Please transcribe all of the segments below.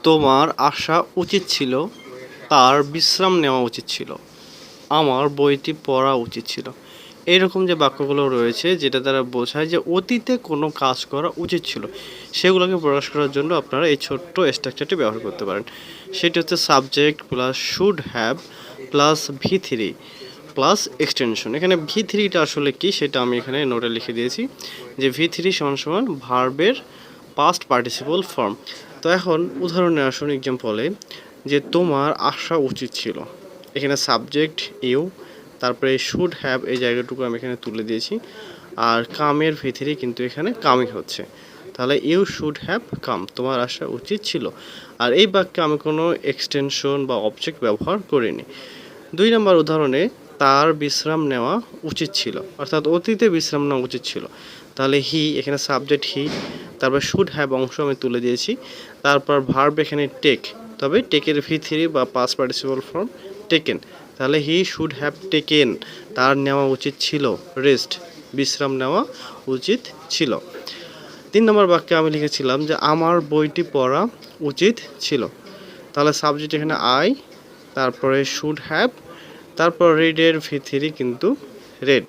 তোমার আসা উচিত ছিল, তার বিশ্রাম নেওয়া উচিত ছিল, আমার বইটি পড়া উচিত ছিল। এইরকম যে বাক্যগুলো রয়েছে যেটা দ্বারা বোঝায় যে অতীতে কোনো কাজ করা উচিত ছিল, সেগুলোকে প্রকাশ করার জন্য আপনারা এই ছোট্ট স্ট্রাকচারটি ব্যবহার করতে পারেন। সেটি হচ্ছে subject plus should have plus V3 plus extension. এখানে V3টা আসলে কি সেটা আমি এখানে নোটে লিখে দিয়েছি যে V3 সমান সমান ভার্বের পাস্ট পার্টিসিপল ফর্ম। তো এখন উদাহরণে আসুন এক্সাম্পলে যে তোমার আসা উচিত ছিল, এখানে সাবজেক্ট ইউ, তারপরে শুড হ্যাভ এই জায়গাটুকু আমি এখানে তুলে দিয়েছি, আর কামের ভিতরে কিন্তু এখানে কামিং হচ্ছে, তাহলে ইউ শুড হ্যাভ কাম, তোমার আসা উচিত ছিল। আর এই বাক্যে আমি কোনো এক্সটেনশন বা অবজেক্ট ব্যবহার করিনি। 2 নম্বর উদাহরণে তার বিশ্রাম নেওয়া উচিত ছিল, অর্থাৎ অতীতে বিশ্রাম নেওয়া উচিত ছিল, তাহলে হি, এখানে সাবজেক্ট হি, তারপর শুড হ্যাভ অংশ আমি তুলে দিয়েছি, তারপর ভার্ব এখানে টেক, তবে টেকের V3 বা পাস্ট পার্টিসিপল ফর্ম টেকেন, তাহলে হি শুড হ্যাভ টেকেন, তার নেওয়া উচিত ছিল, রেস্ট, বিশ্রাম নেওয়া উচিত ছিল। 3 নম্বর বাক্যে আমি লিখেছিলাম যে আমার বইটি পড়া উচিত ছিল, তাহলে সাবজেক্ট এখানে আই, তারপরে শুড হ্যাভ, তারপর রিডের V3 কিন্তু রেড,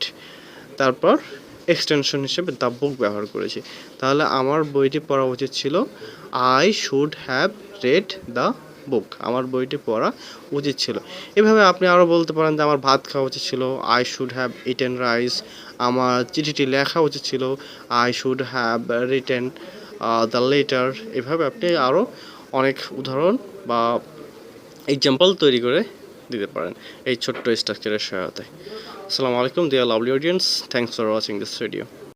তারপর এক্সটেনশন হিসেবে দ্য বুক ব্যবহার করেছি, তাহলে আমার বইটি পড়া উচিত ছিল, I should have read the book, আমার বইটি পড়া উচিত ছিল। এভাবে আপনি আরও বলতে পারেন যে আমার ভাত খাওয়া উচিত ছিল, I should have eaten rice, আমার চিঠিটি লেখা উচিত ছিল, I should have written the letter. এভাবে আপনি আরও অনেক উদাহরণ বা এক্সাম্পল তৈরি করে দিতে পারেন এই ছোট্ট স্ট্রাকচারের সহায়তায়। আসসালামু আলাইকুম deer lovely audience, thanks for watching this video.